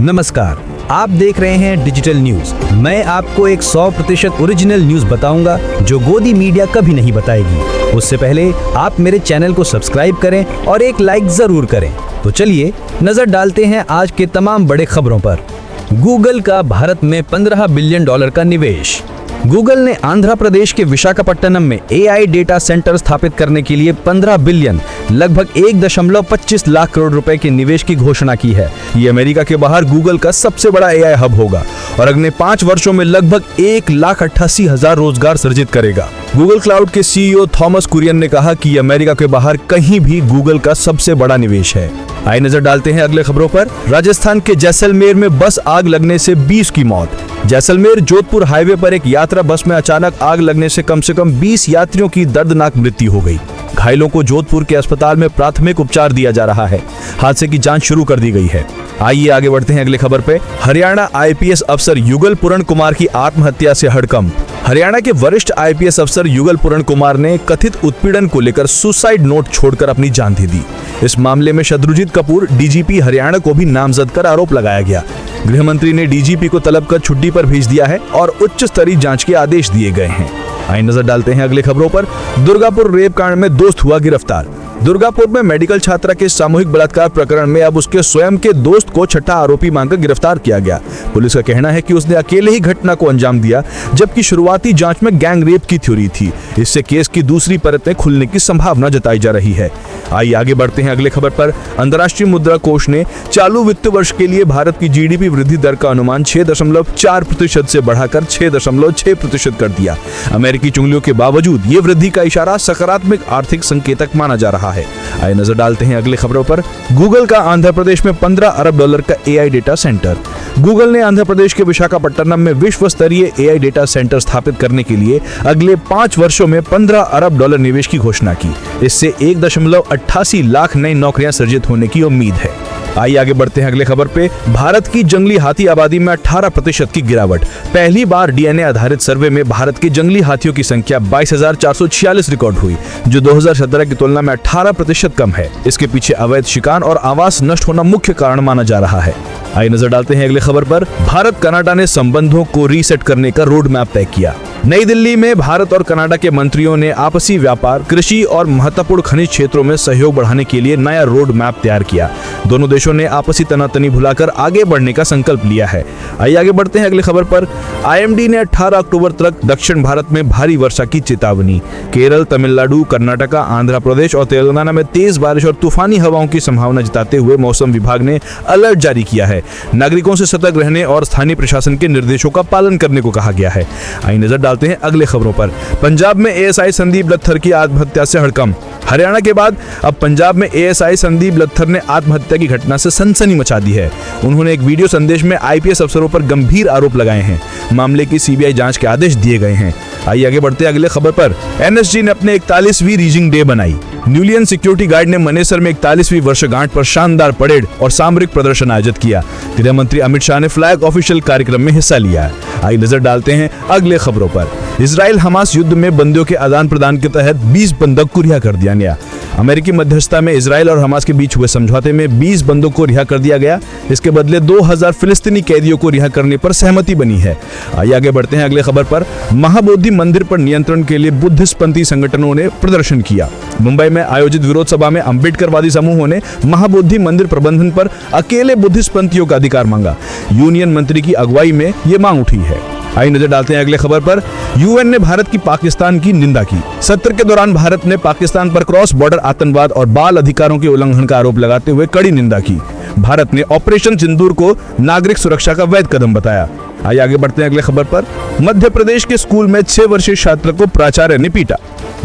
नमस्कार, आप देख रहे हैं डिजिटल न्यूज। मैं आपको एक 100% ओरिजिनल न्यूज बताऊंगा जो गोदी मीडिया कभी नहीं बताएगी। उससे पहले आप मेरे चैनल को सब्सक्राइब करें और एक लाइक जरूर करें। तो चलिए नजर डालते हैं आज के तमाम बड़े खबरों पर। गूगल का भारत में $15 बिलियन का निवेश। गूगल ने आंध्र प्रदेश के विशाखापट्टनम में AI डेटा सेंटर स्थापित करने के लिए 15 बिलियन लगभग 1.25 लाख करोड़ रुपए के निवेश की घोषणा की है। ये अमेरिका के बाहर गूगल का सबसे बड़ा AI हब होगा और अगले 5 वर्षों में लगभग 1,88,000 रोजगार सृजित करेगा। गूगल क्लाउड के CEO थॉमस कुरियन ने कहा कि अमेरिका के बाहर कहीं भी गूगल का सबसे बड़ा निवेश है। आइए नजर डालते हैं अगले खबरों पर। राजस्थान के जैसलमेर में बस आग लगने से 20 की मौत। जैसलमेर जोधपुर हाईवे पर एक यात्रा बस में अचानक आग लगने से कम 20 यात्रियों की दर्दनाक मृत्यु हो गई। घायलों को जोधपुर के अस्पताल में प्राथमिक उपचार दिया जा रहा है। हादसे की जांच शुरू कर दी गई है। आइए आगे बढ़ते हैं अगले खबर पे। हरियाणा IPS अफसर युगल पूरण कुमार की आत्महत्या से हड़कंप। हरियाणा के वरिष्ठ IPS अफसर युगल पूरण कुमार ने कथित उत्पीड़न को लेकर सुसाइड नोट छोड़कर अपनी जान दे दी। इस मामले में शत्रुजीत कपूर DGP हरियाणा को भी नामजद कर आरोप लगाया गया। गृह मंत्री ने DGP को तलब कर छुट्टी पर भेज दिया है और उच्च स्तरीय जांच के आदेश दिए गए हैं। आइए नजर डालते हैं अगले खबरों पर। दुर्गापुर रेप कांड में दोस्त हुआ गिरफ्तार। दुर्गापुर में मेडिकल छात्रा के सामूहिक बलात्कार प्रकरण में अब उसके स्वयं के दोस्त को छठा आरोपी मानकर गिरफ्तार किया गया। पुलिस का कहना है कि उसने अकेले ही घटना को अंजाम दिया, जबकि शुरुआती जांच में गैंग रेप की थ्योरी थी। इससे केस की दूसरी परत में खुलने की संभावना जताई जा रही है। आइए आगे बढ़ते हैं अगले खबर पर। अंतर्राष्ट्रीय मुद्रा कोष ने चालू वित्त वर्ष के लिए भारत की GDP वृद्धि दर का अनुमान 6.4% से बढ़ाकर 6.6% कर दिया। अमेरिकी चुंगलियों के बावजूद ये वृद्धि का इशारा सकारात्मक आर्थिक संकेतक माना जा रहा है। आइए नजर डालते हैं अगले खबरों पर। गूगल का आंध्र प्रदेश में $15 अरब का AI डेटा सेंटर। गूगल ने आंध्र प्रदेश के विशाखापट्टनम में विश्व स्तरीय AI डेटा सेंटर स्थापित करने के लिए अगले 5 वर्षों में $15 अरब निवेश की घोषणा की। इससे 1.88 लाख नई नौकरियां सृजित होने की उम्मीद है। आइए आगे बढ़ते हैं अगले खबर पे। भारत की जंगली हाथी आबादी में 18% की गिरावट। पहली बार DNA आधारित सर्वे में भारत की जंगली हाथियों की संख्या 22,446 रिकॉर्ड हुई, जो 2017 की तुलना में 18% कम है। इसके पीछे अवैध शिकार और आवास नष्ट होना मुख्य कारण माना जा रहा है। आइए नजर डालते हैं अगले खबर पर। भारत कनाडा ने संबंधों को रीसेट करने का रोड मैप तय किया। नई दिल्ली में भारत और कनाडा के मंत्रियों ने आपसी व्यापार, कृषि और महत्वपूर्ण खनिज क्षेत्रों में सहयोग बढ़ाने के लिए नया रोड मैप तैयार किया। दोनों देशों ने आपसी तनातनी भुलाकर आगे बढ़ने का संकल्प लिया है। आइए आगे बढ़ते हैं अगले खबर पर। IMD ने 18 अक्टूबर तक दक्षिण भारत में भारी वर्षा की चेतावनी। केरल, तमिलनाडु, कर्नाटका, आंध्र प्रदेश और तेलंगाना में तेज बारिश और तूफानी हवाओं की संभावना जताते हुए मौसम विभाग ने अलर्ट जारी किया है। नागरिकों से सतर्क रहने और स्थानीय प्रशासन के निर्देशों का पालन करने को कहा गया है। आइए नजर डालते हैं अगले खबरों पर। पंजाब में ASI संदीप लत्थर की आत्महत्या से हड़कंप। हरियाणा के बाद अब पंजाब में ASI संदीप लत्थर ने आत्महत्या की घटना से सनसनी मचा दी है। उन्होंने एक वीडियो संदेश में IPS अफसरों पर गंभीर आरोप लगाए हैं। मामले की CBI जांच के आदेश दिए गए हैं। आइए आगे बढ़ते हैं अगले खबर पर। NSG ने अपने 41वीं रीजिंग डे बनाई। न्यूलियन सिक्योरिटी गार्ड ने मनेसर में 41वीं वर्षगांठ पर शानदार परेड और सामरिक प्रदर्शन आयोजित किया। गृह मंत्री अमित शाह ने फ्लैग ऑफिशियल कार्यक्रम में हिस्सा लिया। आइए नजर डालते हैं अगले खबरों पर। इजराइल हमास युद्ध में बंदियों के आदान प्रदान के तहत 20 बंधक को रिहा कर दिया गया। अमेरिकी मध्यस्थता में इजराइल और हमास के बीच हुए समझौते में 20 बंदों को रिहा कर दिया गया। इसके बदले 2000 फिलिस्तीनी कैदियों को रिहा करने पर सहमति बनी है। आइए आगे बढ़ते हैं अगले खबर पर। महाबोधि मंदिर पर नियंत्रण के लिए बुद्धिस्टपंथी संगठनों ने प्रदर्शन किया। मुंबई में आयोजित विरोध सभा में अम्बेडकरवादी समूहों ने महाबोधि मंदिर प्रबंधन पर अकेले बुद्धिस्टपंथियों का अधिकार मांगा। यूनियन मंत्री की अगुवाई में ये मांग उठी है। आइए नजर डालते हैं अगले खबर पर। UN ने भारत की पाकिस्तान की निंदा की। सत्र के दौरान भारत ने पाकिस्तान पर क्रॉस बॉर्डर आतंकवाद और बाल अधिकारों के उल्लंघन का आरोप लगाते हुए कड़ी निंदा की। भारत ने ऑपरेशन सिंदूर को नागरिक सुरक्षा का वैध कदम बताया। आइए आगे बढ़ते हैं अगले खबर पर। मध्य प्रदेश के स्कूल में 6 वर्षीय छात्र को प्राचार्य ने पीटा।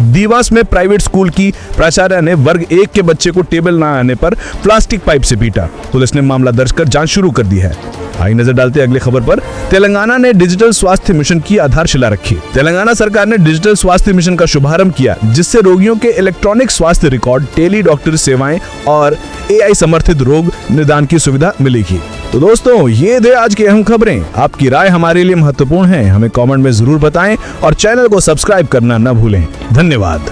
देवास में प्राइवेट स्कूल की प्राचार्य ने वर्ग 1 के बच्चे को टेबल न आने पर प्लास्टिक पाइप से पीटा। पुलिस ने मामला दर्ज कर जांच शुरू कर दी है। आइए नजर डालते हैं अगले खबर पर। तेलंगाना ने डिजिटल स्वास्थ्य मिशन की आधारशिला रखी। तेलंगाना सरकार ने डिजिटल स्वास्थ्य मिशन का शुभारंभ किया, जिससे रोगियों के इलेक्ट्रॉनिक स्वास्थ्य रिकॉर्ड, टेली डॉक्टर सेवाएं और AI समर्थित रोग निदान की सुविधा मिलेगी। तो दोस्तों, ये थे आज की अहम खबरें। आपकी राय हमारे लिए महत्वपूर्ण है। हमें कमेंट में जरूर बताएं और चैनल को सब्सक्राइब करना न भूलें। धन्यवाद।